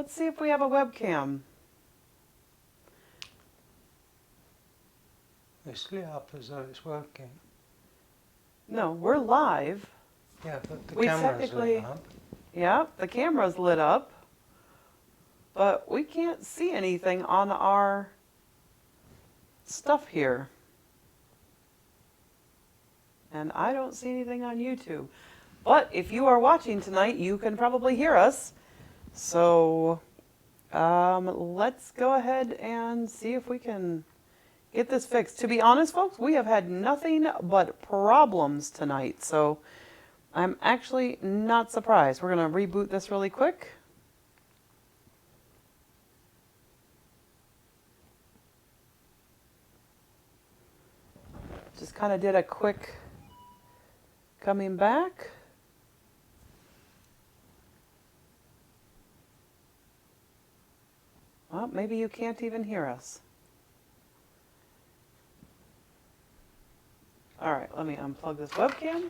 Let's see if we have a webcam. It's lit up as though it's working. No, we're live. Yeah, but the We camera's technically- lit up. Yeah, the camera's lit up, but we can't see anything on our stuff here. And I don't see anything on YouTube. But if you are watching tonight, you can probably hear us. So let's go ahead and see if we can get this fixed. To be honest, folks, we have had nothing but problems tonight. So I'm actually not surprised. We're going to reboot this really quick. Just kind of did a quick coming back. Well, maybe you can't even hear us. All right, let me unplug this webcam.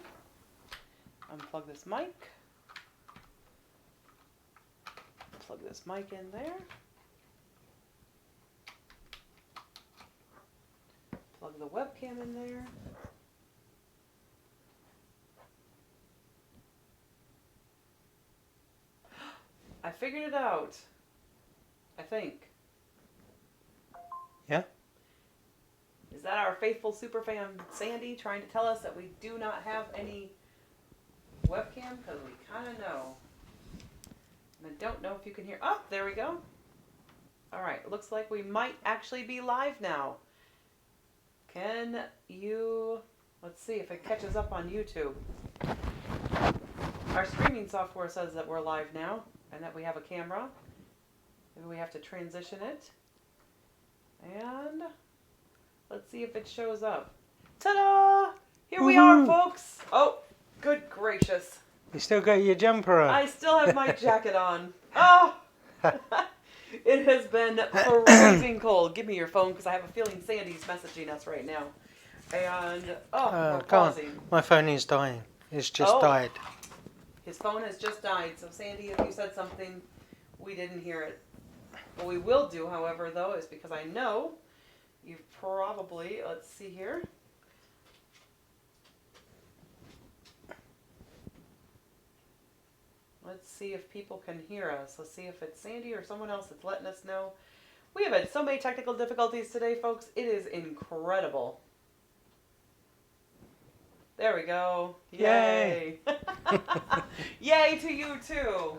Unplug this mic. Plug this mic in there. Plug the webcam in there. I figured it out. I think. Yeah? Is that our faithful superfan Sandy trying to tell us that we do not have any webcam? Because we kind of know. And I don't know if you can hear. Oh, there we go. All right, looks like we might actually be live now. Can you... Let's see if it catches up on YouTube. Our streaming software says that we're live now and that we have a camera. Maybe we have to transition it. And let's see if it shows up. Ta-da! Here we are, folks. Oh, good gracious. You still got your jumper on? I still have my jacket on. Oh! It has been freezing cold. Give me your phone because I have a feeling Sandy's messaging us right now. And, we're pausing. My phone is dying. It's just died. His phone has just died. So, Sandy, if you said something, we didn't hear it. What we will do, however, though, is because I know you've probably, let's see here. Let's see if people can hear us. Let's see if it's Sandy or someone else that's letting us know. We have had so many technical difficulties today, folks. It is incredible. There we go. Yay. Yay to you, too.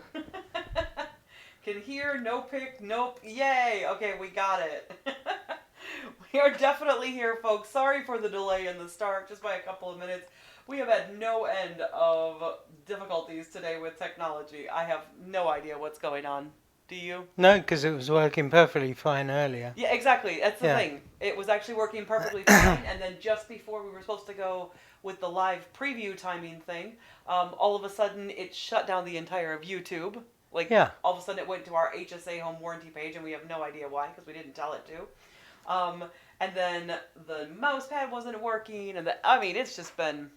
Can hear, no pick, nope. Yay. Okay, we got it. We are definitely here, folks. Sorry for the delay in the start, just by a couple of minutes. We have had no end of difficulties today with technology. I have no idea what's going on. Do you? No, because it was working perfectly fine earlier. Yeah, exactly. That's the thing. It was actually working perfectly fine, and then just before we were supposed to go with the live preview timing thing, all of a sudden it shut down the entire of YouTube. All of a sudden it went to our HSA home warranty page, and we have no idea why, because we didn't tell it to. And then the mouse pad wasn't working, and it's just been...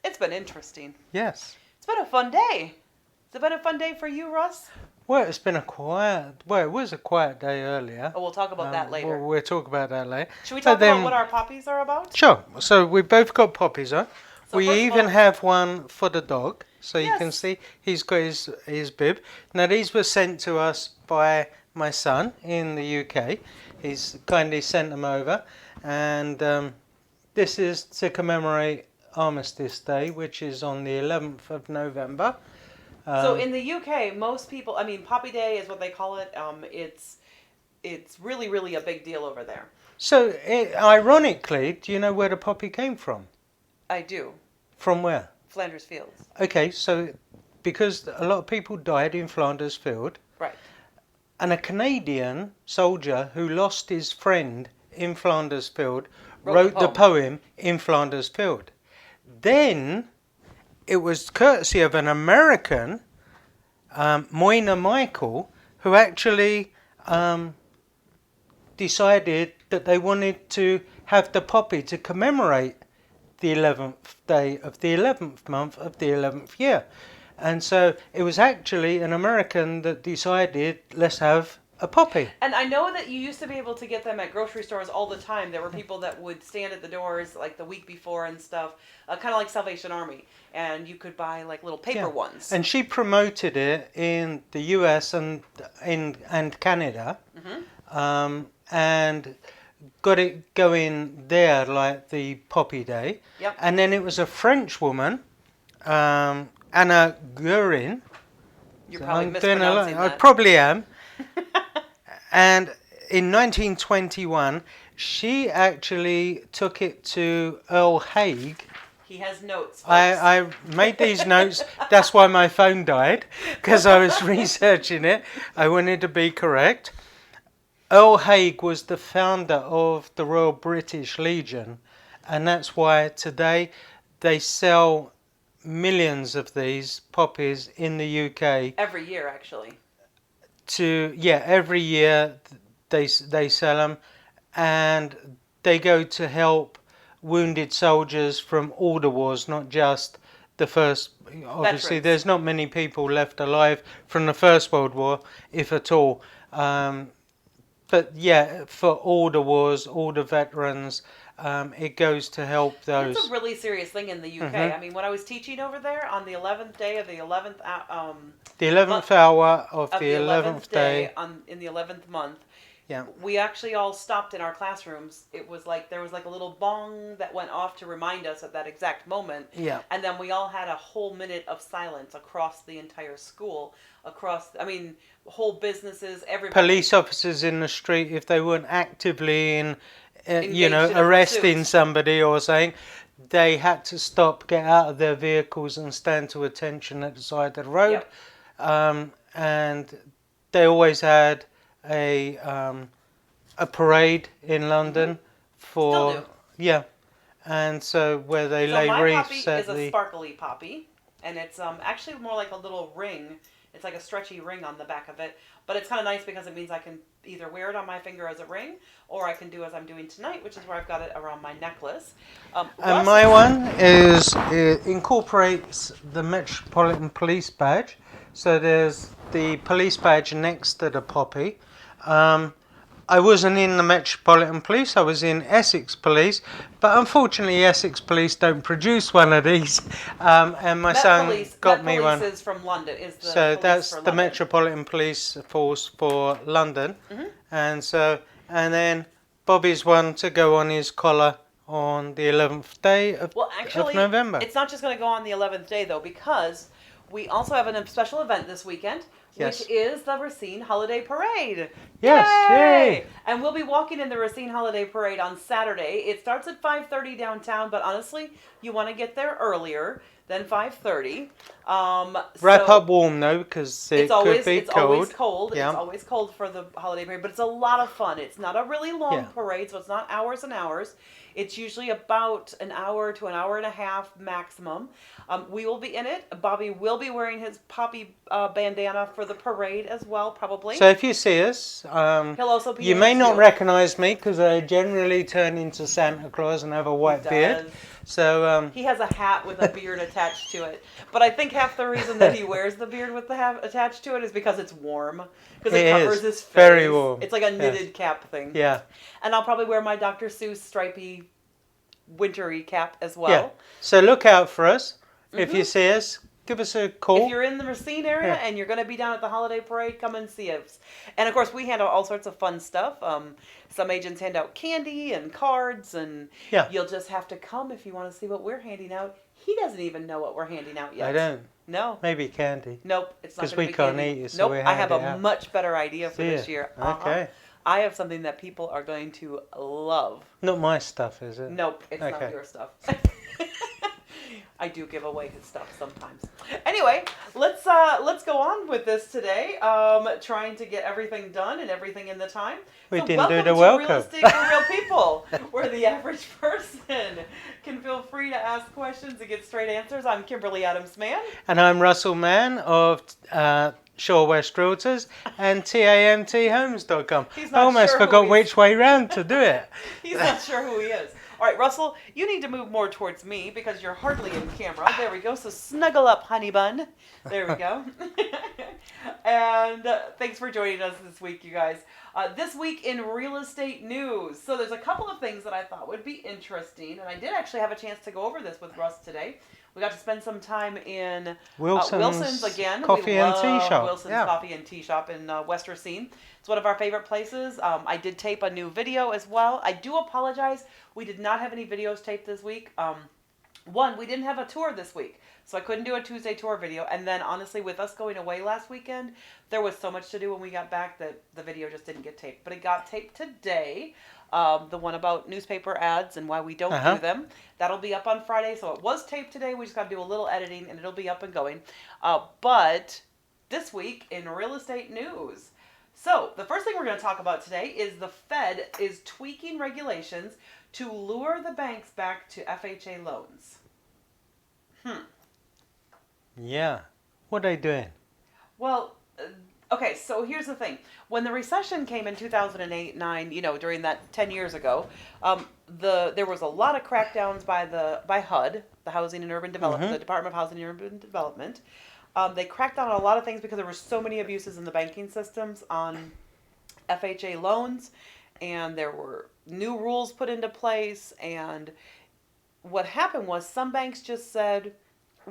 It's been interesting. Yes. It's been a fun day. Has it been a fun day for you, Russ? Well, it's been it was a quiet day earlier. Oh, we'll talk about that later. We'll talk about that later. Should we talk about what our poppies are about? Sure. So we've both got poppies on. So we even have one for the dog. So you can see he's got his bib. Now, these were sent to us by my son in the UK. He's kindly sent them over. And this is to commemorate Armistice Day, which is on the 11th of November. So in the UK, most people, Poppy Day is what they call it. It's really, really a big deal over there. So, ironically, do you know where the poppy came from? I do. From where? Flanders Fields. Okay, so because a lot of people died in Flanders Field. Right. And a Canadian soldier who lost his friend in Flanders Field wrote the poem in Flanders Field. Then it was courtesy of an American, Moyna Michael, who actually decided that they wanted to have the poppy to commemorate the 11th day of the 11th month of the 11th year. And so it was actually an American that decided, let's have a poppy. And I know that you used to be able to get them at grocery stores all the time. There were people that would stand at the doors like the week before and stuff, kind of like Salvation Army, and you could buy like little paper ones. And she promoted it in the US and Canada, and got it going there like the Poppy Day. Yep. And then it was a French woman, Anna Guerin. You're probably mispronouncing that. I probably am. And in 1921, she actually took it to Earl Haig. He has notes. I made these notes. That's why my phone died, because I was researching it. I wanted to be correct. Earl Haig was the founder of the Royal British Legion, and that's why today they sell millions of these poppies in the UK. Every year, actually. Every year they sell them, and they go to help wounded soldiers from all the wars, not just the first. Obviously, Veterans. There's not many people left alive from the First World War, if at all. But yeah, for all the wars, all the veterans, it goes to help those. It's a really serious thing in the UK. I mean, when I was teaching over there on the 11th day of the 11th the 11th hour of the 11th day in the 11th month. Yeah. We actually all stopped in our classrooms. It was like there was like a little bong that went off to remind us at that exact moment. Yeah. And then we all had a whole minute of silence across the entire school, whole businesses, everybody. Police officers in the street, if they weren't actively In arresting pursuit. somebody or saying, they had to stop, get out of their vehicles and stand to attention at the side of the road. Yep. And they always had a parade in London for Still do. yeah, and so where they lay my wreaths poppy at is a the sparkly poppy, and it's actually more like a little ring. It's like a stretchy ring on the back of it, but it's kind of nice because it means I can either wear it on my finger as a ring, or I can do as I'm doing tonight, which is where I've got it around my necklace. and my one it incorporates the Metropolitan Police badge. So there's the police badge next to the poppy. I wasn't in the Metropolitan Police, I was in Essex Police, but unfortunately Essex Police don't produce one of these, and my son got me one. Is from London. So that's the Metropolitan Police Force for London, and then Bobby's one to go on his collar on the 11th day of November. It's not just going to go on the 11th day though, because we also have a special event this weekend, Yes. which is the Racine Holiday Parade. Yes, yay! And we'll be walking in the Racine Holiday Parade on Saturday. It starts at 5:30 downtown, but honestly, you want to get there earlier than 5:30. Wrap up warm though, because it could be it's cold. always cold. Yeah. It's always cold for the holiday parade, but it's a lot of fun. It's not a really long Yeah. parade, so it's not hours and hours. It's usually about an hour to an hour and a half maximum. We will be in it. Bobby will be wearing his poppy bandana for the parade as well, probably. So if you see us, He'll also be you in may it not too. recognise me because I generally turn into Santa Claus and have a white beard. Does. So He has a hat with a beard attached to it. But I think half the reason that he wears the beard with the hat attached to it is because it's warm. Because it covers is his face. very warm. It's like a knitted cap thing. yeah, And I'll probably wear my Dr. Seuss stripy wintry cap as well. yeah. So look out for us. If you see us, give us a call. If you're in the Racine area and you're going to be down at the holiday parade, come and see us. And of course, we hand out all sorts of fun stuff. Some agents hand out candy and cards, and you'll just have to come if you want to see what we're handing out. He doesn't even know what we're handing out yet. I don't. No. Maybe candy. Nope. It's not Because going to we be can't candy. eat it, so nope. we I have hand it a out. much better idea for See this ya. year. Okay. I have something that people are going to love. Not my stuff, is it? Nope, it's not Okay. your stuff. I do give away his stuff sometimes. Anyway, let's go on with this today. Trying to get everything done and everything in the time. We So didn't do the to welcome. Real Estate for Real People, where the average person can feel free to ask questions and get straight answers. I'm Kimberly Adams-Mann. And I'm Russell Mann of Shore West Realtors and TAMThomes.com. He's I not almost sure who forgot he's- which way round to do it. He's not sure who he is. All right, Russell, you need to move more towards me because you're hardly in camera. There we go. So snuggle up, honey bun. There we go. And thanks for joining us this week, you guys. This week in real estate news. So there's a couple of things that I thought would be interesting, and I did actually have a chance to go over this with Russ today. We got to spend some time in Wilson's again. Coffee and Tea Shop. Wilson's Coffee and Tea Shop in West Racine. It's one of our favorite places. I did tape a new video as well. I do apologize. We did not have any videos taped this week. One, we didn't have a tour this week, so I couldn't do a Tuesday tour video. And then, honestly, with us going away last weekend, there was so much to do when we got back that the video just didn't get taped. But it got taped today. The one about newspaper ads and why we don't do them. That'll be up on Friday. So it was taped today. We just got to do a little editing, and it'll be up and going. But this week in real estate news. So the first thing we're going to talk about today is the Fed is tweaking regulations to lure the banks back to FHA loans. Yeah. What are they doing? Well, okay, so here's the thing. When the recession came in 2008-9, during that 10 years ago, there was a lot of crackdowns by HUD, the Housing and Urban Development, the Department of Housing and Urban Development. They cracked down on a lot of things because there were so many abuses in the banking systems on FHA loans, and there were new rules put into place. And what happened was some banks just said,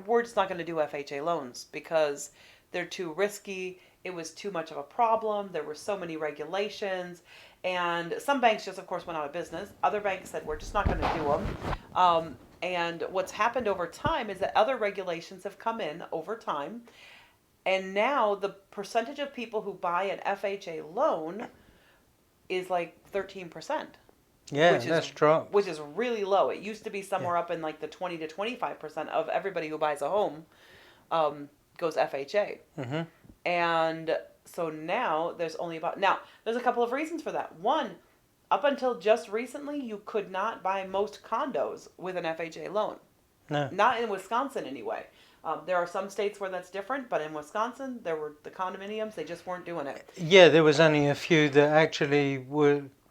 we're just not going to do FHA loans because they're too risky. It was too much of a problem. There were so many regulations. And some banks just, of course, went out of business. Other banks said, we're just not going to do them. And what's happened over time is that other regulations have come in over time. And now the percentage of people who buy an FHA loan is like 13%. Yeah, that's dropped. Which is really low. It used to be somewhere up in like the 20 to 25% of everybody who buys a home goes FHA. And so now there's there's a couple of reasons for that. One, up until just recently, you could not buy most condos with an FHA loan. No. Not in Wisconsin anyway. There are some states where that's different, but in Wisconsin, there were the condominiums, they just weren't doing it. Yeah, there was only a few that actually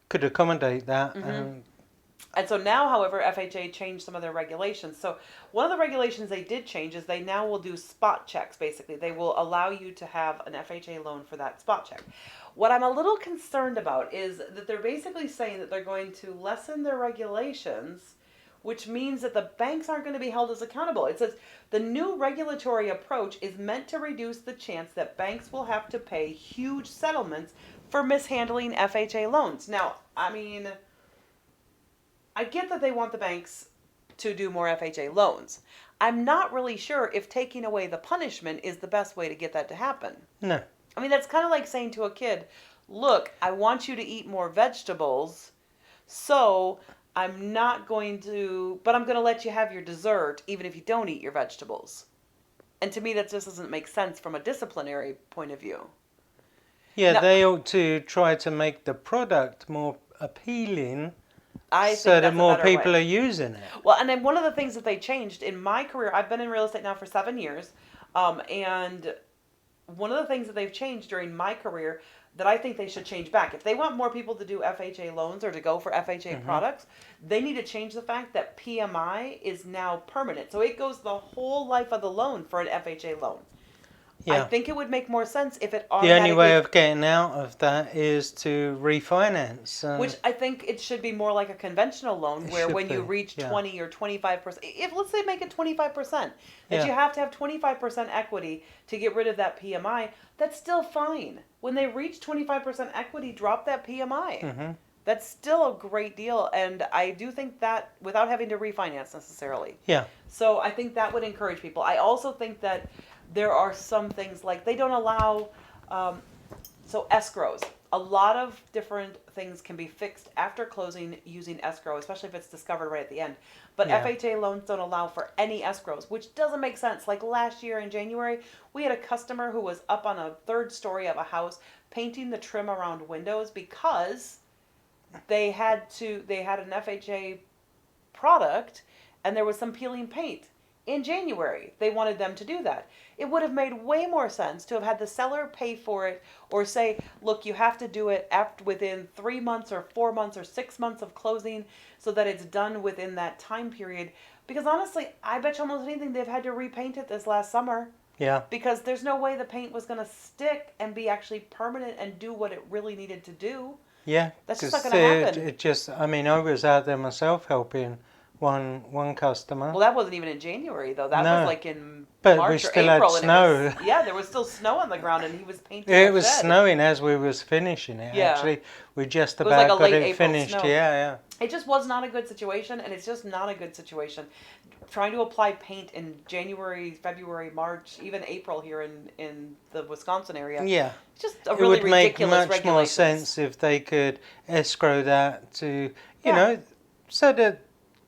could accommodate that. And so now, however, FHA changed some of their regulations. So one of the regulations they did change is they now will do spot checks, basically. They will allow you to have an FHA loan for that spot check. What I'm a little concerned about is that they're basically saying that they're going to lessen their regulations, which means that the banks aren't going to be held as accountable. It says the new regulatory approach is meant to reduce the chance that banks will have to pay huge settlements for mishandling FHA loans. Now, I mean, I get that they want the banks to do more FHA loans. I'm not really sure if taking away the punishment is the best way to get that to happen. No. I mean, that's kind of like saying to a kid, look, I want you to eat more vegetables, so I'm not going to, but I'm going to let you have your dessert even if you don't eat your vegetables. And to me, that just doesn't make sense from a disciplinary point of view. Yeah, now, they ought to try to make the product more appealing so that more people are using it. Well, and then one of the things that they changed in my career, I've been in real estate now for 7 years, and one of the things that they've changed during my career that I think they should change back, if they want more people to do FHA loans or to go for FHA products, they need to change the fact that PMI is now permanent. So it goes the whole life of the loan for an FHA loan. Yeah. I think it would make more sense if it automatically... The only way of getting out of that is to refinance. Which I think it should be more like a conventional loan where when you reach 20 or 25%, if let's say make it 25%, that you have to have 25% equity to get rid of that PMI, that's still fine. When they reach 25% equity, drop that PMI. That's still a great deal, and I do think that without having to refinance necessarily. Yeah. So I think that would encourage people. I also think that there are some things like they don't allow, so escrows. A lot of different things can be fixed after closing using escrow, especially if it's discovered right at the end. But FHA loans don't allow for any escrows, which doesn't make sense. Like last year in January, we had a customer who was up on a third story of a house painting the trim around windows because they had an FHA product and there was some peeling paint. in January. They wanted them to do that. It would have made way more sense to have had the seller pay for it or say, look, you have to do it within 3 months or 4 months or 6 months of closing so that it's done within that time period. Because honestly, I bet you almost anything they've had to repaint it this last summer. Yeah. Because there's no way the paint was going to stick and be actually permanent and do what it really needed to do. Yeah. That's just not going to happen. It just, I mean, I was out there myself helping one customer. Well, that wasn't even in January, though. That was like in but March we or still April. had snow. Yeah, there was still snow on the ground, and he was painting It the was shed. snowing as we was finishing it. Yeah. Actually, we just was about like a got late it April finished. snow. Yeah. It just was not a good situation, and it's just not a good situation. Trying to apply paint in January, February, March, even April here in the Wisconsin area. Yeah. It's just a really ridiculous It would make much more sense if they could escrow that to, you know, so that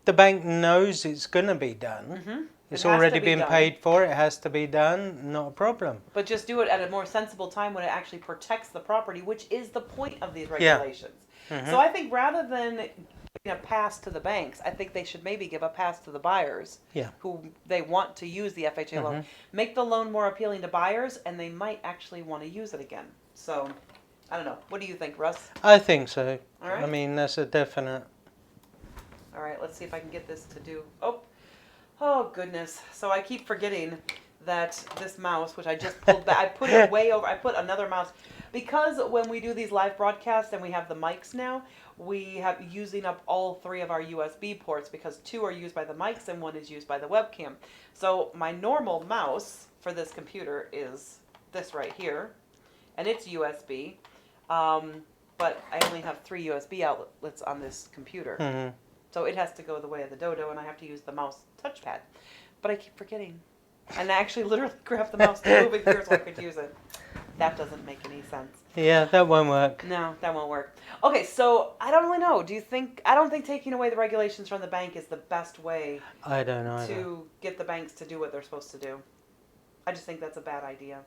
the bank knows it's going to be done. Mm-hmm. It's already been paid for. It has to be done. Not a problem. But just do it at a more sensible time when it actually protects the property, which is the point of these regulations. Yeah. Mm-hmm. So I think rather than giving a pass to the banks, I think they should maybe give a pass to the buyers who they want to use the FHA loan. Make the loan more appealing to buyers, and they might actually want to use it again. So, I don't know. What do you think, Russ? I think so. All right. I mean, that's a definite. All right, let's see if I can get this to do. Oh goodness. So I keep forgetting that this mouse, which I just pulled back, I put it way over. I put another mouse. Because when we do these live broadcasts and we have the mics now, we have using up all 3 of our USB ports because 2 are used by the mics and 1 is used by the webcam. So my normal mouse for this computer is this right here, and it's USB. But I only have 3 USB outlets on this computer. Mm-hmm. So it has to go the way of the dodo, and I have to use the mouse touchpad. But I keep forgetting. And I actually literally grabbed the mouse to move it here so I could use it. That doesn't make any sense. Yeah, that won't work. No, that won't work. Okay, so I don't really know. I don't think taking away the regulations from the bank is the best way I don't know to get the banks to do what they're supposed to do. I just think that's a bad idea.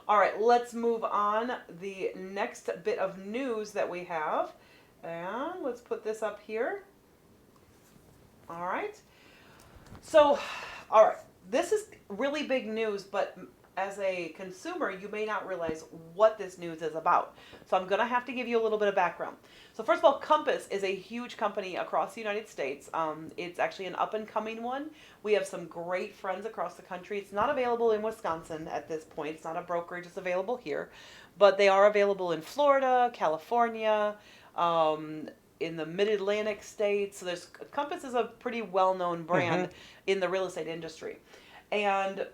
All right, let's move on. The next bit of news that we have, and let's put this up here. All right. So, all right. This is really big news, but as a consumer, you may not realize what this news is about. So I'm going to have to give you a little bit of background. So first of all, Compass is a huge company across the United States. It's actually an up-and-coming one. We have some great friends across the country. It's not available in Wisconsin at this point. It's not a brokerage. It's available here. But they are available in Florida, California, in the mid-Atlantic states. So Compass is a pretty well-known brand in the real estate industry. And,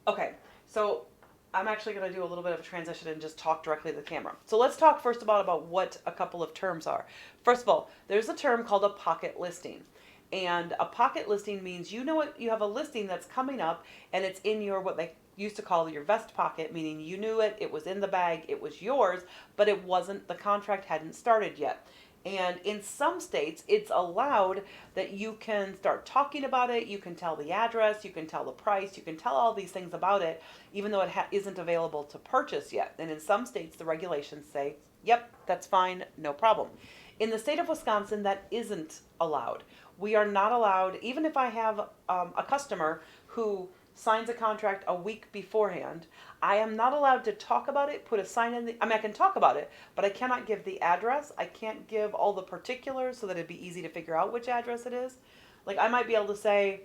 okay, so I'm actually going to do a little bit of a transition and just talk directly to the camera. So let's talk first about what a couple of terms are. First of all, there's a term called a pocket listing. And a pocket listing means you have a listing that's coming up and it's in your, what they used to call your vest pocket, meaning you knew it was in the bag, it was yours, but it wasn't, the contract hadn't started yet. And in some states, it's allowed that you can start talking about it, you can tell the address, you can tell the price, you can tell all these things about it, even though it isn't available to purchase yet. And in some states, the regulations say, yep, that's fine, no problem. In the state of Wisconsin, that isn't allowed. We are not allowed, even if I have a customer who signs a contract a week beforehand, I am not allowed to talk about it, put a sign in I can talk about it, but I cannot give the address. I can't give all the particulars so that it'd be easy to figure out which address it is. Like I might be able to say,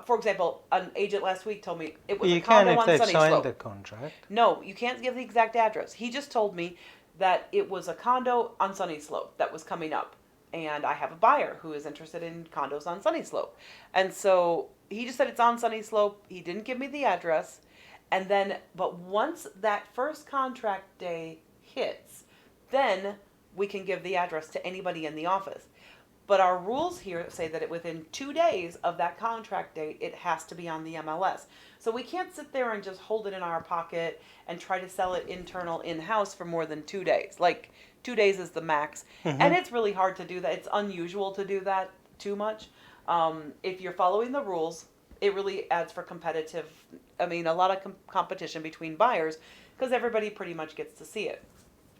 for example, an agent last week told me it was a condo on Sunny Slope. You can if they've signed the contract. No, you can't give the exact address. He just told me that it was a condo on Sunny Slope that was coming up. And I have a buyer who is interested in condos on Sunny Slope. And so he just said it's on Sunny Slope. He didn't give me the address. And then, but once that first contract day hits, then we can give the address to anybody in the office. But our rules here say that within 2 days of that contract date, it has to be on the MLS. So we can't sit there and just hold it in our pocket and try to sell it in-house for more than 2 days. Like 2 days is the max. And it's really hard to do that. It's unusual to do that too much. If you're following the rules, it really adds for a lot of competition between buyers because everybody pretty much gets to see it.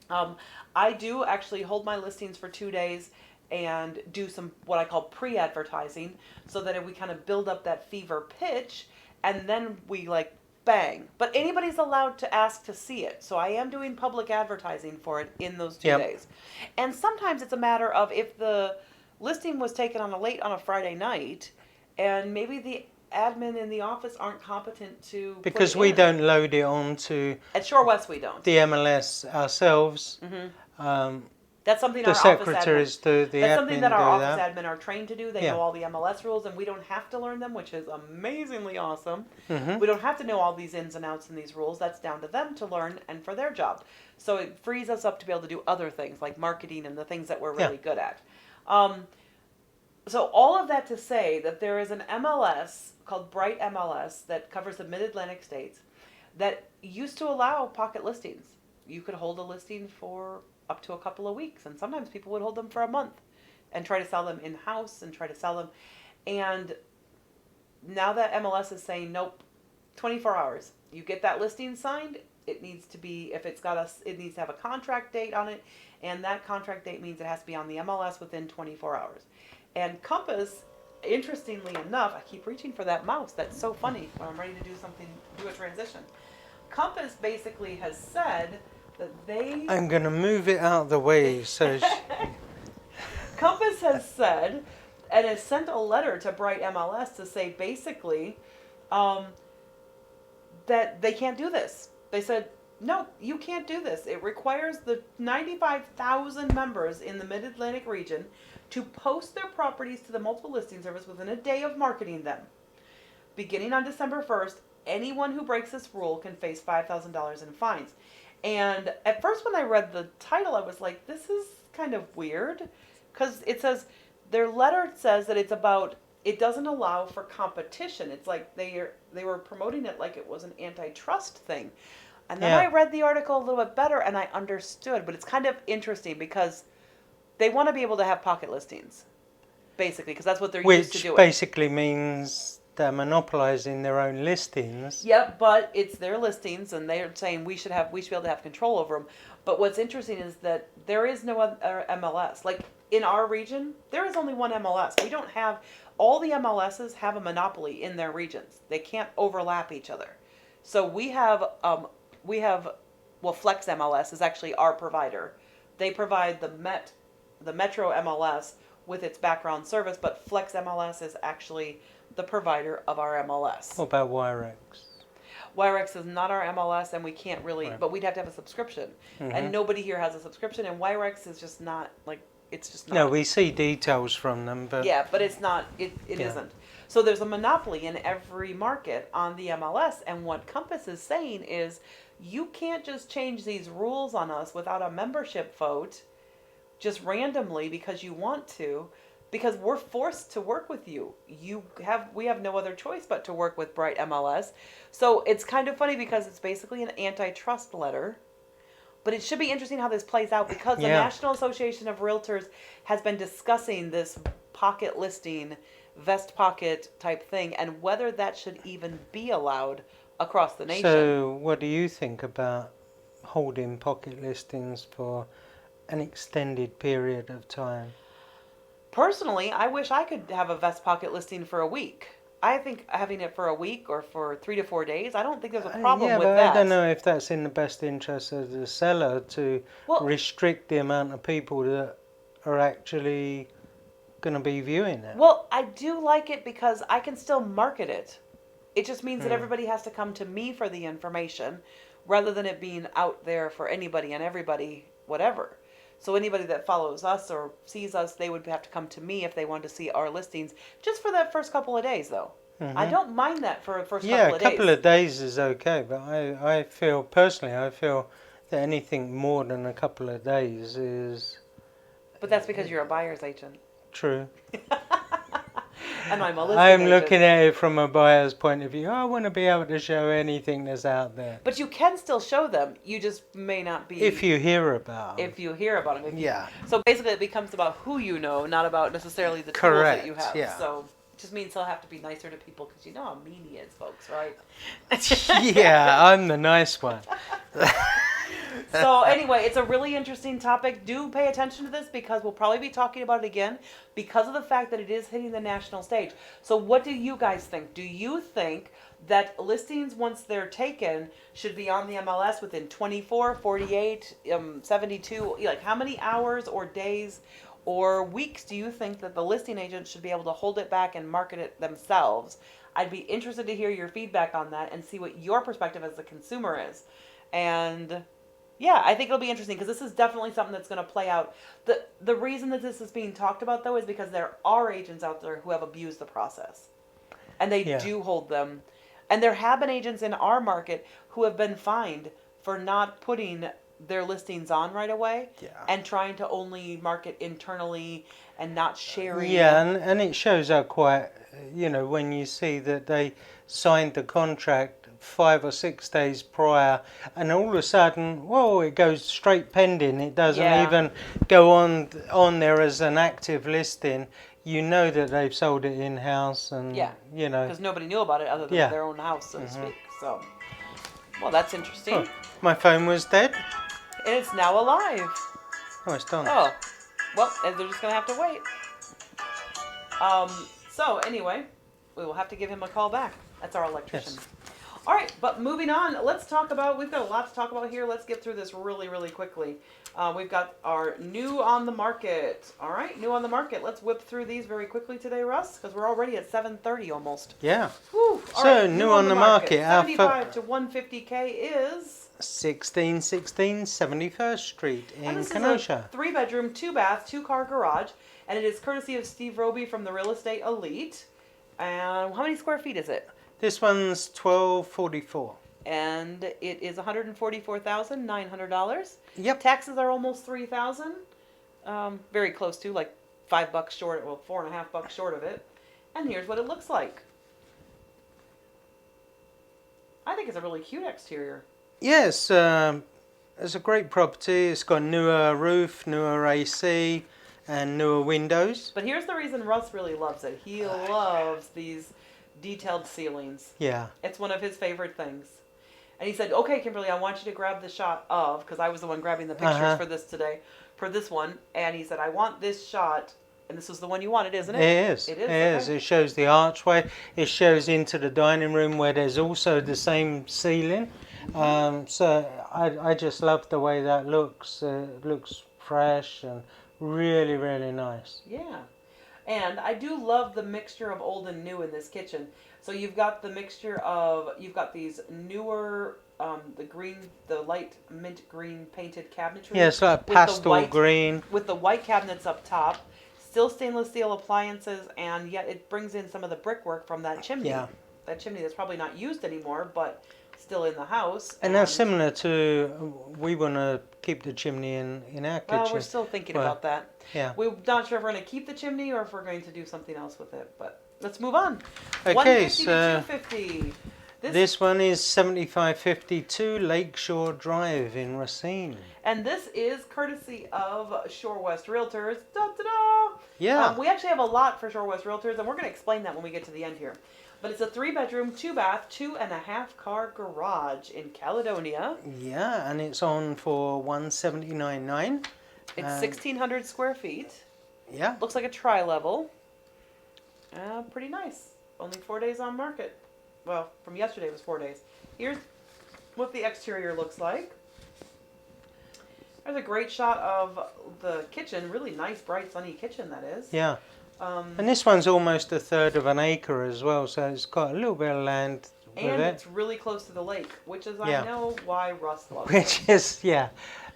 I do actually hold my listings for 2 days, and do some what I call pre-advertising, so that we kind of build up that fever pitch, and then we like bang. But anybody's allowed to ask to see it, so I am doing public advertising for it in those 2 Yep. days. And sometimes it's a matter of if the listing was taken on a Friday night, and maybe the admin in the office aren't competent to put Because it we in. don't load it onto At Shore West we don't. the MLS ourselves. That's something The our office secretaries do, the That's admin something that our do office that. admin are trained to do. They Yeah. know all the MLS rules, and we don't have to learn them, which is amazingly awesome. Mhm. We don't have to know all these ins and outs and these rules. That's down to them to learn and for their job. So it frees us up to be able to do other things like marketing and the things that we're really good at. So all of that to say that there is an MLS called Bright MLS that covers the Mid-Atlantic states that used to allow pocket listings. You could hold a listing for up to a couple of weeks, and sometimes people would hold them for a month and try to sell them in-house and try to sell them. And now that MLS is saying, nope, 24 hours. You get that listing signed, it needs to be, if it's got it needs to have a contract date on it, and that contract date means it has to be on the MLS within 24 hours. And Compass, interestingly enough, I keep reaching for that mouse. That's so funny when I'm ready to do a transition. Compass basically has said that they... I'm going to move it out of the way so Compass has said and has sent a letter to Bright MLS to say basically that they can't do this. They said, no, you can't do this. It requires the 95,000 members in the Mid-Atlantic region to post their properties to the multiple listing service within a day of marketing them. Beginning on December 1st, anyone who breaks this rule can face $5,000 in fines. And at first when I read the title, I was like, this is kind of weird. Because it says, their letter says that it doesn't allow for competition. It's like they were promoting it like it was an antitrust thing. And then I read the article a little bit better and I understood. But it's kind of interesting because they want to be able to have pocket listings, basically, because that's what they're used to doing. Which basically means they're monopolizing their own listings. Yep, but it's their listings, and they're saying we should be able to have control over them. But what's interesting is that there is no other MLS. Like in our region, there is only one MLS. We don't have all the MLSs have a monopoly in their regions. They can't overlap each other. So we have Flex MLS is actually our provider. They provide the Metro MLS with its background service, but Flex MLS is actually the provider of our MLS. What about Wirex? Wirex is not our MLS, and we can't really, Right. but we'd have to have a subscription. And nobody here has a subscription, and Wirex is just not, it's just not. No, we see details from them, but Yeah, but it's not, it isn't. So there's a monopoly in every market on the MLS, and what Compass is saying is, you can't just change these rules on us without a membership vote, just randomly because you want to, because we're forced to work with you. We have no other choice but to work with Bright MLS. So it's kind of funny because it's basically an antitrust letter. But it should be interesting how this plays out because the National Association of Realtors has been discussing this pocket listing, vest pocket type thing, and whether that should even be allowed across the nation. So what do you think about holding pocket listings for an extended period of time? Personally, I wish I could have a vest pocket listing for a week. I think having it for a week or for 3 to 4 days, I don't think there's a problem with but that. I don't know if that's in the best interest of the seller to restrict the amount of people that are actually going to be viewing it. Well, I do like it because I can still market it. It just means that everybody has to come to me for the information rather than it being out there for anybody and everybody, whatever. So anybody that follows us or sees us, they would have to come to me if they wanted to see our listings, just for that first couple of days, though. I don't mind that for the first couple of days. Yeah, a couple of days is okay, but I feel that anything more than a couple of days is... But that's because you're a buyer's agent. True. And I'm a listing I'm agent. looking at it from a buyer's point of view. I want to be able to show anything that's out there. But you can still show them. You just may not be... If you hear about them. If you hear about them. Yeah. So basically it becomes about who you know, not about necessarily the tools that you have. Yeah. So it just means they'll have to be nicer to people because you know how mean he is, folks, right? Yeah, I'm the nice one. So anyway, it's a really interesting topic. Do pay attention to this because we'll probably be talking about it again because of the fact that it is hitting the national stage. So what do you guys think? Do you think that listings, once they're taken, should be on the MLS within 24, 48, 72? Like, how many hours or days or weeks do you think that the listing agent should be able to hold it back and market it themselves? I'd be interested to hear your feedback on that and see what your perspective as a consumer is. And yeah, I think it'll be interesting because this is definitely something that's going to play out. The reason that this is being talked about, though, is because there are agents out there who have abused the process. And they do hold them. And there have been agents in our market who have been fined for not putting their listings on right away and trying to only market internally and not sharing. Yeah, and it shows how quite, when you see that they signed the contract 5 or 6 days prior, and all of a sudden, it goes straight pending. It doesn't even go on there as an active listing. You know that they've sold it in-house, and because nobody knew about it other than their own house, so to speak. So, well, that's interesting. Oh, my phone was dead. And it's now alive. Oh, it's done. Oh, well, and they're just gonna have to wait. So anyway, we will have to give him a call back. That's our electrician. Yes. All right, but moving on, let's talk about, we've got a lot to talk about here. Let's get through this really, really quickly. We've got our new on the market. All right, new on the market. Let's whip through these very quickly today, Russ, because we're already at 7:30 almost. Yeah. Whew. All So, right, new on the market. 75 to 150K is 1616 71st Street in this Kenosha. is a 3-bedroom, 2-bath, 2-car garage, and it is courtesy of Steve Roby from the Real Estate Elite. And how many square feet is it? This one's 1244. And it is $144,900. Yep. Taxes are almost $3,000. Very close to, like $5 short, well, $4.50 short of it. And here's what it looks like. I think it's a really cute exterior. Yes, it's a great property. It's got newer roof, newer AC, and newer windows. But here's the reason Russ really loves it. He loves these detailed ceilings. Yeah. It's one of his favorite things. And he said, okay, Kimberly, I want you to grab the shot of, because I was the one grabbing the pictures for this today, for this one. And he said, I want this shot. And this is the one you wanted, isn't it? It is. It is. It shows the archway. It shows into the dining room where there's also the same ceiling. So I just love the way that looks. It looks fresh and really, really nice. Yeah. And I do love the mixture of old and new in this kitchen. So you've got the mixture of, you've got these newer, the light mint green painted cabinetry. Yeah, it's like pastel green. With the white cabinets up top. Still stainless steel appliances, and yet it brings in some of the brickwork from that chimney. Yeah. That chimney that's probably not used anymore, but still in the house. And that's similar to, we want to keep the chimney in our kitchen. Well, we're still thinking about that. Yeah. We're not sure if we're going to keep the chimney or if we're going to do something else with it, but let's move on. Okay, 150 to 250. This one is 7552 Lakeshore Drive in Racine. And this is courtesy of Shore West Realtors. Da-da-da! Yeah. We actually have a lot for Shore West Realtors, and we're going to explain that when we get to the end here. But it's a 3-bedroom, 2-bath, 2.5-car garage in Caledonia. Yeah, and it's on for $179,900. It's 1,600 square feet. Yeah. Looks like a tri-level. Pretty nice. Only 4 days on market. Well, from yesterday it was 4 days. Here's what the exterior looks like. There's a great shot of the kitchen. Really nice, bright, sunny kitchen, that is. Yeah. And this one's almost 1/3 of an acre as well, so it's got a little bit of land with and it. It's really close to the lake, which is, I know why Russ loves it. Which is,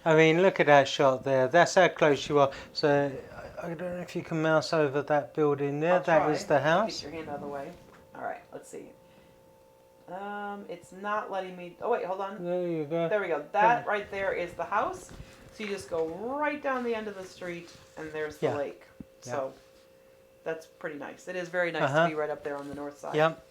I mean, look at that shot there. That's how close you are. So, I don't know if you can mouse over that building there. That is the house. Get your hand out of the way. All right, let's see. It's not letting me... Oh, wait, hold on. There you go. There we go. That right there is the house. So you just go right down the end of the street, and there's the lake. So that's pretty nice. It is very nice to be right up there on the north side. Yep.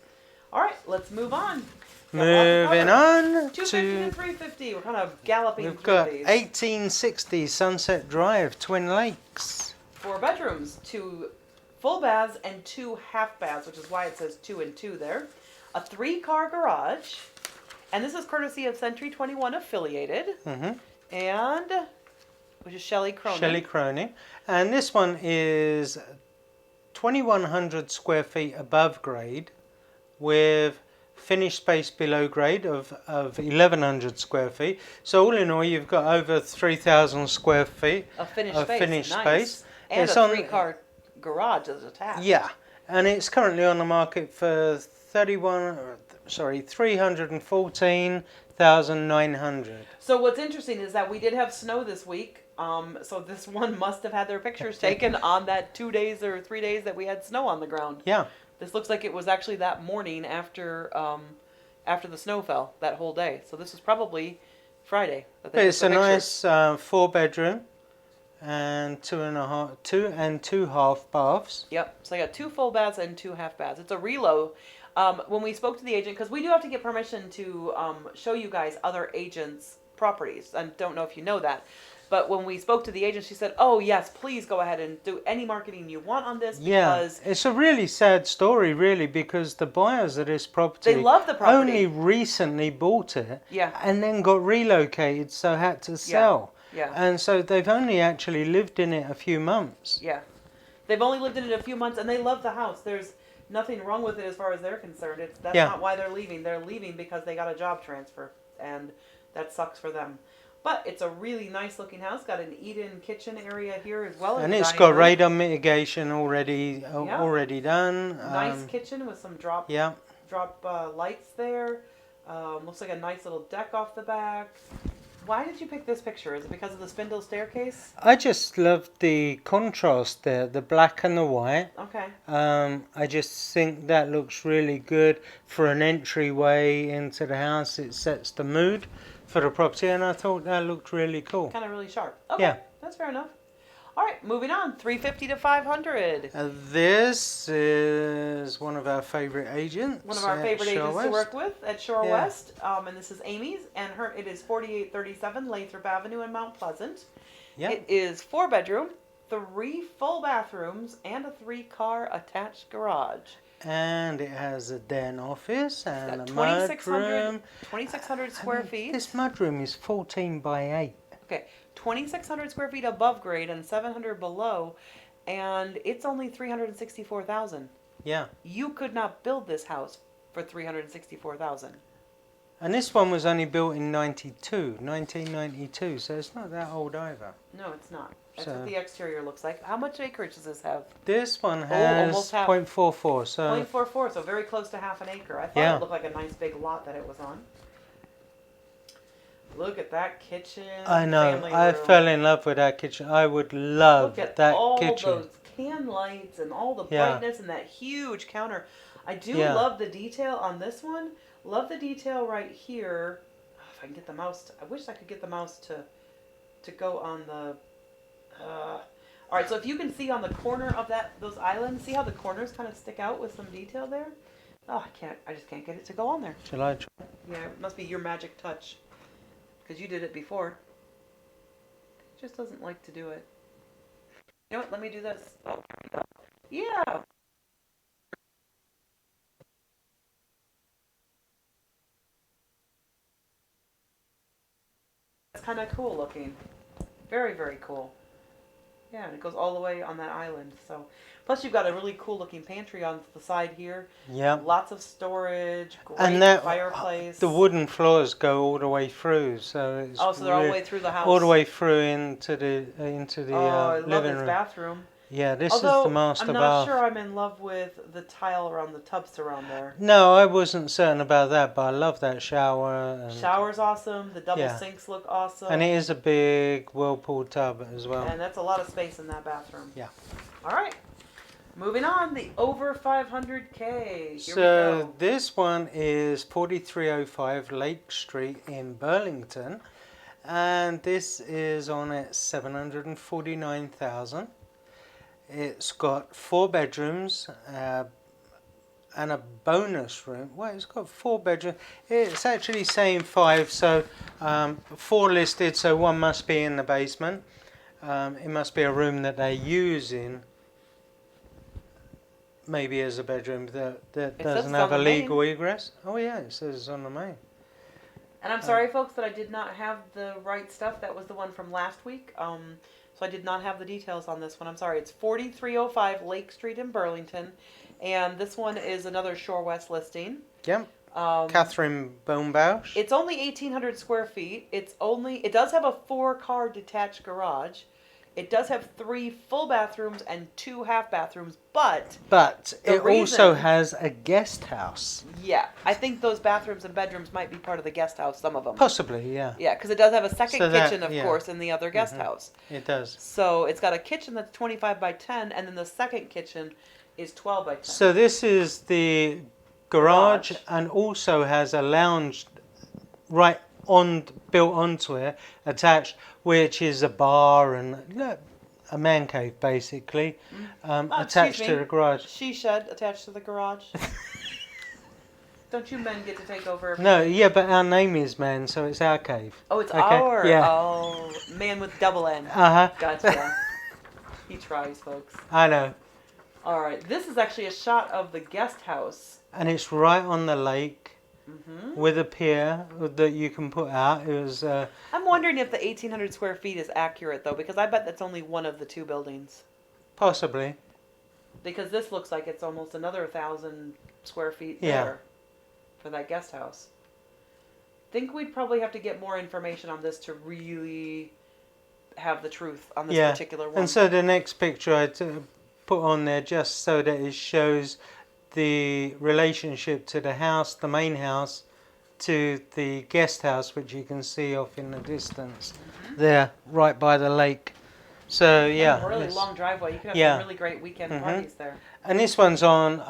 All right, let's move on. Moving on 250 to 350. We're kind of galloping we've through got these. 1860 Sunset Drive, Twin Lakes. 4 bedrooms, 2 full baths, and 2 half baths, which is why it says 2 and 2 there. A 3-car garage, and this is courtesy of Century 21 affiliated. And which is Shelley Cronin. Shelley Cronin. And this one is 2,100 square feet above grade with finished space below grade of 1,100 square feet. So all in all, you've got over 3,000 square feet A finished of space. finished Nice. space. And It's a on- 3-car garage is attached. Yeah, and it's currently on the market for 314,900. So what's interesting is that we did have snow this week. So this one must have had their pictures taken on that 2 days or 3 days that we had snow on the ground. Yeah. This looks like it was actually that morning after the snow fell that whole day. So this is probably Friday. That they It's took a the pictures. nice 4 bedroom and two and two half baths. Yep. So I got 2 full baths and 2 half baths. It's a relo. When we spoke to the agent, because we do have to get permission to show you guys other agents' properties. I don't know if you know that. But when we spoke to the agent, she said, "Oh yes, please go ahead and do any marketing you want on this because It's a really sad story, really, because the buyers of this property they love the property." only recently bought it, Yeah. and then got relocated, so had to sell. Yeah. And so they've only actually lived in it a few months. Yeah. They've only lived in it a few months, and they love the house. There's nothing wrong with it as far as they're concerned. That's Yeah. not why they're leaving. They're leaving because they got a job transfer, and that sucks for them. But it's a really nice looking house. Got an eat-in kitchen area here as well as And a it's dining got room. radar mitigation already done. Nice kitchen with some drop Yeah. lights there. Looks like a nice little deck off the back. Why did you pick this picture? Is it because of the spindle staircase? I just love the contrast there, the black and the white. Okay. I just think that looks really good for an entryway into the house. It sets the mood for the property, and I thought that looked really cool. Kind of really sharp. Okay. Yeah. That's fair enough. All right, moving on. 350 to 500. This is one of our favorite agents. One of our at favorite Shore agents to West. work with at Shore Yeah. West. And this is Amy's, and it is 4837 Lathrop Avenue in Mount Pleasant. Yeah. It is 4 bedroom, 3 full bathrooms, and a 3-car attached garage. And it has a den office and Got a mudroom. 2,600 square feet. This mudroom is 14 by 8. Okay, 2,600 square feet above grade and 700 below, and it's only 364,000. Yeah. You could not build this house for 364,000. And this one was only built in 1992, so it's not that old either. No, it's not. That's So- what the exterior looks like. How much acreage does this have? This one has almost half. 0.44, so 0.44, so very close to half an acre. I thought Yeah. it looked like a nice big lot that it was on. Look at that kitchen. I know. family I room. fell in love with that kitchen. I would love Look at that all kitchen. those can lights and all the Yeah. brightness and that huge counter. I do Yeah. love the detail on this one. Love the detail right here. Oh, if I can get the mouse, I wish I could get the mouse to go on the. All right, so if you can see on the corner of those islands, see how the corners kind of stick out with some detail there. Oh, I just can't get it to go on there. Shall I try? Yeah, it must be your magic touch, because you did it before. It just doesn't like to do it. You know what? Let me do this. Oh, here we go. Yeah. That's kind of cool looking. Very, very cool. Yeah, and it goes all the way on that island. So, plus you've got a really cool looking pantry on the side here. Yeah. Lots of storage. Great And that fireplace. the wooden floors go all the way through, so it's Oh, so they're all the way through the house. all the way through into the I love living this room. bathroom. Yeah, this Although, is the master I'm not bath. sure I'm in love with the tile around the tubs around there. No, I wasn't certain about that, but I love that shower. And, Shower's awesome. The double Yeah. sinks look awesome. and it is a big whirlpool tub as well. And that's a lot of space in that bathroom. Yeah. All right. Moving on, the over 500K. Here So we go. this one is 4305 Lake Street in Burlington, and this is on at 749,000. It's got 4 bedrooms and a bonus room. Well, it's got 4 bedrooms. It's actually saying 5, so 4 listed, so 1 must be in the basement. It must be a room that they're using, maybe as a bedroom that says doesn't it's have on a the main. legal egress. Oh yeah, it says it's on the main. And I'm sorry, folks, that I did not have the right stuff. That was the one from last week. So I did not have the details on this one. I'm sorry. It's 4305 Lake Street in Burlington. And this one is another Shore West listing. Yep. Catherine Bombausch. It's only 1,800 square feet. It does have a 4-car detached garage. It does have 3 full bathrooms and 2 half bathrooms, but it also has a guest house. Yeah, I think those bathrooms and bedrooms might be part of the guest house, some of them. Possibly, yeah. Yeah, because it does have a second kitchen, of course, in the other guest house. It does. So it's got a kitchen that's 25 by 10, and then the second kitchen is 12 by 10. So this is the garage and also has a lounge built onto it, attached, which is a bar and a man cave basically, attached to the garage. She shed attached to the garage. Don't you men get to take over? No, yeah, but our name is Man, so it's our cave. Oh, it's okay. our. Yeah. Oh, Man with double N. Gotcha. He tries, folks. I know. All right, this is actually a shot of the guest house. And it's right on the lake. With a pier that you can put out. It was. I'm wondering if the 1,800 square feet is accurate though, because I bet that's only one of the 2 buildings. Possibly. Because this looks like it's almost another 1,000 square feet there for that guest house. Think we'd probably have to get more information on this to really have the truth on this particular one. And so the next picture I put on there just so that it shows the relationship to the house, the main house, to the guest house, which you can see off in the distance there, right by the lake. So yeah, a really long driveway. You can have some really great weekend parties there. And this one's on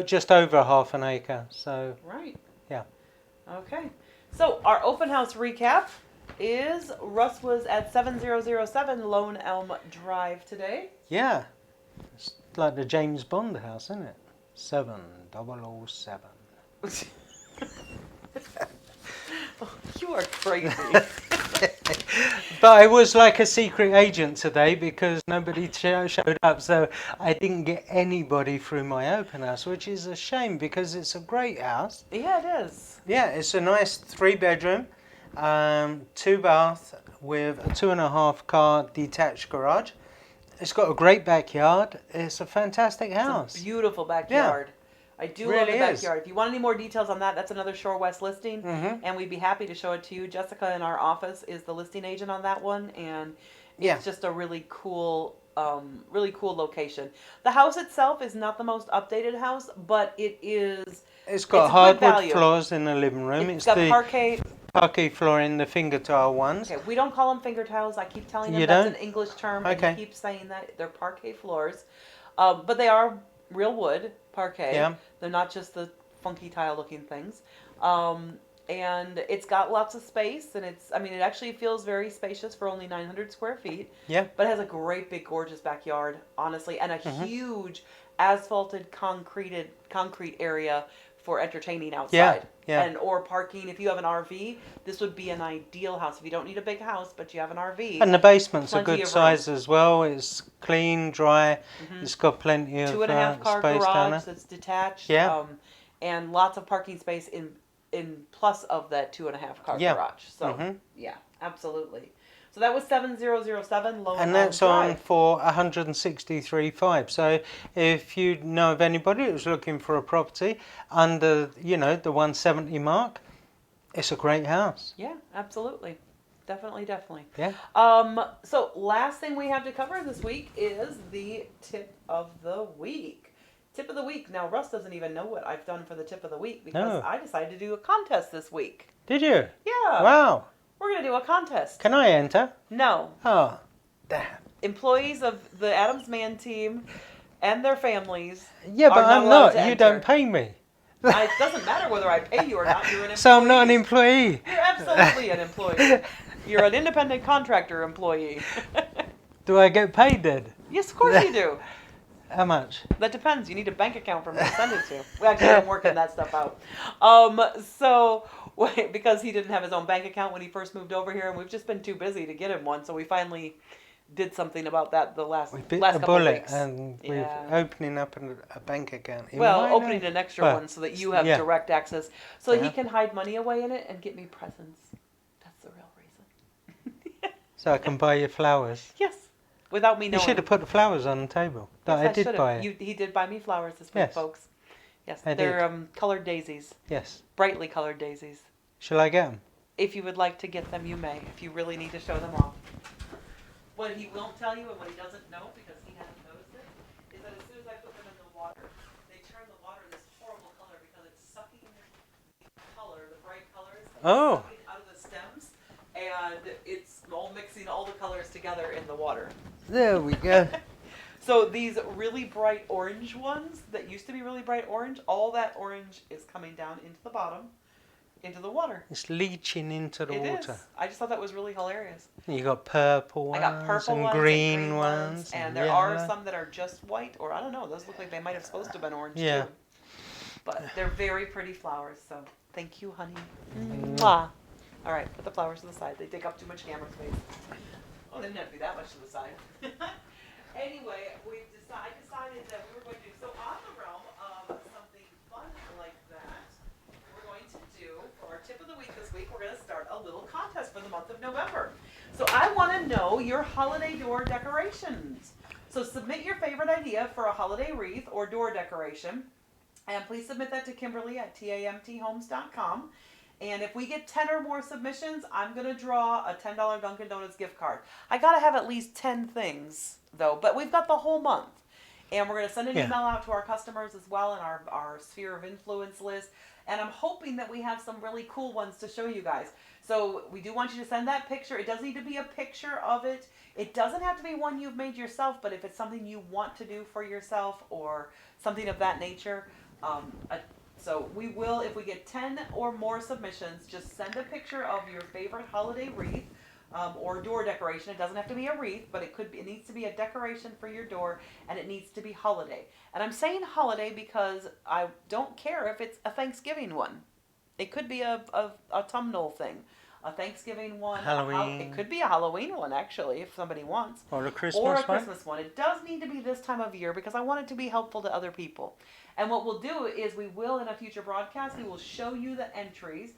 just over half an acre. So yeah. Okay. So our open house recap is Russ was at 7007 Lone Elm Drive today. Yeah, it's like the James Bond house, isn't it? 7007. You are crazy. But I was like a secret agent today because nobody showed up, so I didn't get anybody through my open house, which is a shame because it's a great house. Yeah, it is. Yeah, it's a nice 3-bedroom, 2-bath with a 2.5-car detached garage. It's got a great backyard. It's a fantastic house. It's a beautiful backyard. Yeah. I do love the backyard. Is. If you want any more details on that, that's another Shore West listing, and we'd be happy to show it to you. Jessica in our office is the listing agent on that one, and it's just a really cool location. The house itself is not the most updated house, but it is. It's got hardwood floors in the living room. It's got parquet floor in the finger tile ones. Okay, we don't call them finger tiles. I keep telling them that's an English term, and you keep saying that they're parquet floors, but they are real wood parquet. Yeah. They're not just the funky tile looking things. And it's got lots of space, and it actually feels very spacious for only 900 square feet. Yeah. But it has a great big gorgeous backyard, honestly, and a huge asphalted concrete area for entertaining outside. Yeah. Or parking. If you have an RV, this would be an ideal house. If you don't need a big house, but you have an RV. And the basement's a good size as well. It's clean, dry. It's got plenty of 2.5-car space garage that's detached. Yeah. And lots of parking space in plus of that 2.5-car garage. So yeah, absolutely. So that was 7007 Lone Elm and that's Drive. on for 163.5. So if you know of anybody who's looking for a property under the 170 mark, it's a great house. Yeah, absolutely. Definitely. Yeah. So last thing we have to cover this week is the tip of the week. Tip of the week. Now Russ doesn't even know what I've done for the tip of the week because I decided to do a contest this week. Did you? Yeah. Wow. We're going to do a contest. Can I enter? No. Oh, damn. Employees of the Adams-Mann team and their families. Yeah, but I'm not. You don't pay me. It doesn't matter whether I pay you or not. You're an employee. So I'm not an employee. You're absolutely an employee. You're an independent contractor employee. Do I get paid then? Yes, of course you do. How much? That depends. You need a bank account for me to send it to. We actually I'm working that stuff out. Because he didn't have his own bank account when he first moved over here, and we've just been too busy to get him one, so we finally did something about that the last We bit last the couple of bullet, weeks. and we're Yeah. opening up a bank account. In Well, my opening name. an extra Well, one so that you have yeah. direct access, so he Yeah. can hide money away in it and get me presents. That's the real reason. So I can buy you flowers. Yes, without me You knowing. should have put the flowers on the table. Yes, I I did should buy have. it. He did buy me flowers this week, Yes. folks. Yes, I they're colored daisies, Yes. brightly colored daisies. Shall I get them? If you would like to get them, you may. If you really need to show them off. What he won't tell you and what he doesn't know, because he hasn't noticed it, is that as soon as I put them in the water, they turn the water this horrible color because it's sucking the color, the bright colors, Oh. sucking out of the stems, and it's all mixing all the colors together in the water. There we go. So these really bright orange ones that used to be really bright orange, all that orange is coming down into the bottom, into the water. It's leaching into the water. Is. I just thought that was really hilarious. You got purple ones, I got purple and ones green and green ones, and and there yellow. are some that are just white, or I don't know. Those look like they might have supposed to have been orange Yeah. too. But they're very pretty flowers. So thank you, honey. Mwah. All right, put the flowers to the side. They take up too much camera space. Oh, they didn't have to be that much to the side. Anyway, I decided that we were going to do, so on the realm of something fun like that, we're going to do, for our tip of the week this week, we're going to start a little contest for the month of November. So I want to know your holiday door decorations. So submit your favorite idea for a holiday wreath or door decoration, and please submit that to Kimberly at tamthomes.com. And if we get 10 or more submissions, I'm going to draw a $10 Dunkin' Donuts gift card. I got to have at least 10 things, though. But we've got the whole month. And we're going to send an email out to our customers as well in our sphere of influence list. And I'm hoping that we have some really cool ones to show you guys. So we do want you to send that picture. It does need to be a picture of it. It doesn't have to be one you've made yourself, but if it's something you want to do for yourself or something of that nature, so we will, if we get 10 or more submissions, just send a picture of your favorite holiday wreath or door decoration. It doesn't have to be a wreath, but it needs to be a decoration for your door, and it needs to be holiday. And I'm saying holiday because I don't care if it's a Thanksgiving one. It could be a autumnal thing, a Thanksgiving one. Halloween. It could be a Halloween one, actually, if somebody wants. Or a Christmas Or a one. Christmas one. It does need to be this time of year because I want it to be helpful to other people. And what we'll do is we will, in a future broadcast, we will show you the entries.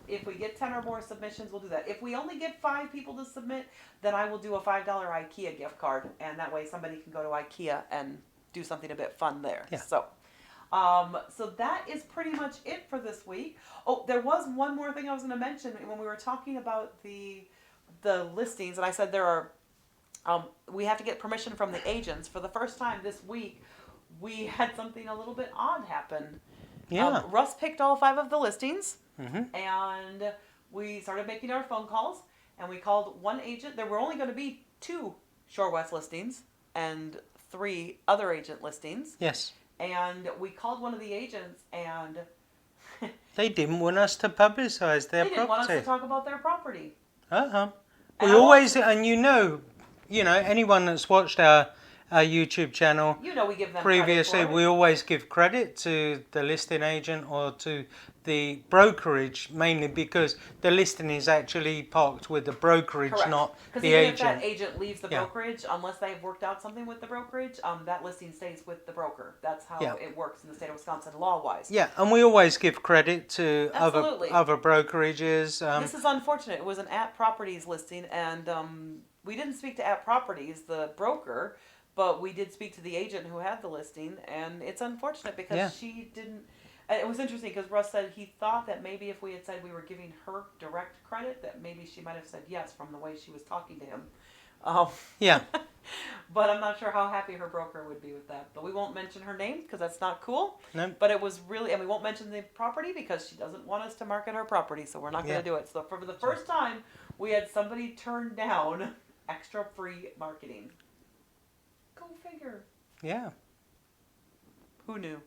If we get 10 or more submissions, we'll do that. If we only get 5 people to submit, then I will do a $5 IKEA gift card. And that way somebody can go to IKEA and do something a bit fun there. Yeah. So that is pretty much it for this week. Oh, there was one more thing I was going to mention when we were talking about the listings, and I said there are, we have to get permission from the agents. For the first time this week, we had something a little bit odd happen. Yeah. Russ picked all 5 of the listings, Mm-hmm. and we started making our phone calls, and we called one agent. There were only going to be 2 Shore West listings and 3 other agent listings. Yes. And we called one of the agents, and They didn't want us to publicise their they didn't want us property. to talk about their property. We And always, and you know, anyone that's watched our YouTube channel we give them previously, credit for we it. always give credit to the listing agent or to the brokerage, mainly because the listing is actually parked with the brokerage, Correct. not Because the even agent. if that agent leaves the Yeah. brokerage, unless they've worked out something with the brokerage, that listing stays with the broker. That's how Yeah. it works in the state of Wisconsin law-wise. Yeah, and we always give credit to Absolutely. other brokerages. This is unfortunate. It was an At Properties listing, and we didn't speak to At Properties, the broker, but we did speak to the agent who had the listing, and it's unfortunate because she didn't. It was interesting because Russ said he thought that maybe if we had said we were giving her direct credit, that maybe she might have said yes from the way she was talking to him. Yeah. But I'm not sure how happy her broker would be with that. But we won't mention her name because that's not cool. No. But it was really, and we won't mention the property because she doesn't want us to market her property, so we're not going to do it. So for the first time, we had somebody turn down extra free marketing. Go figure. Yeah. Who knew?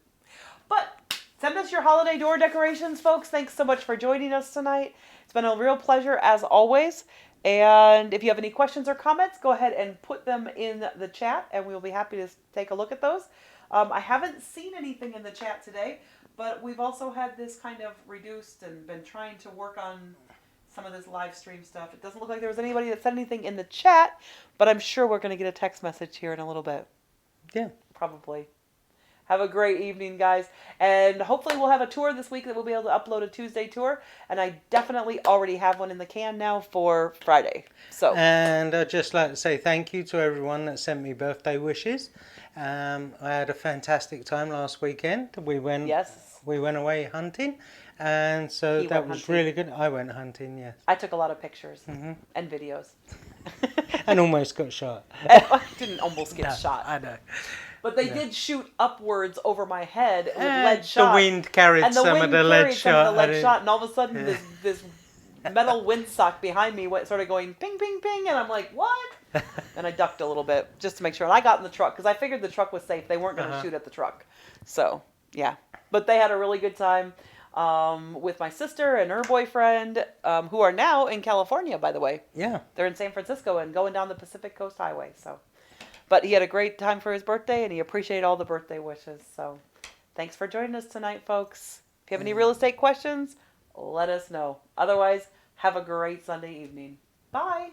But send us your holiday door decorations, folks. Thanks so much for joining us tonight. It's been a real pleasure as always. And if you have any questions or comments, go ahead and put them in the chat, and we'll be happy to take a look at those. I haven't seen anything in the chat today, but we've also had this kind of reduced and been trying to work on some of this live stream stuff. It doesn't look like there was anybody that said anything in the chat, But I'm sure we're going to get a text message here in a little bit. Yeah. Probably. Have a great evening, guys. And hopefully we'll have a tour this week that we'll be able to upload a Tuesday tour. And I definitely already have one in the can now for Friday. So. And I'd just like to say thank you to everyone that sent me birthday wishes. I had a fantastic time last weekend. We went away hunting. And so that was really good. I went hunting, yes. I took a lot of pictures and videos. And almost got shot. I didn't almost get shot. I know. But they did shoot upwards over my head with lead shot. The wind carried some of the lead shot. And all of a sudden this metal windsock behind me started going ping, ping, ping. And I'm like, what? And I ducked a little bit just to make sure. And I got in the truck because I figured the truck was safe. They weren't going to shoot at the truck. So, yeah. But they had a really good time with my sister and her boyfriend, who are now in California, by the way. Yeah. They're in San Francisco and going down the Pacific Coast Highway. So, but he had a great time for his birthday, and he appreciated all the birthday wishes. So, thanks for joining us tonight, folks. If you have any real estate questions, let us know. Otherwise, have a great Sunday evening. Bye.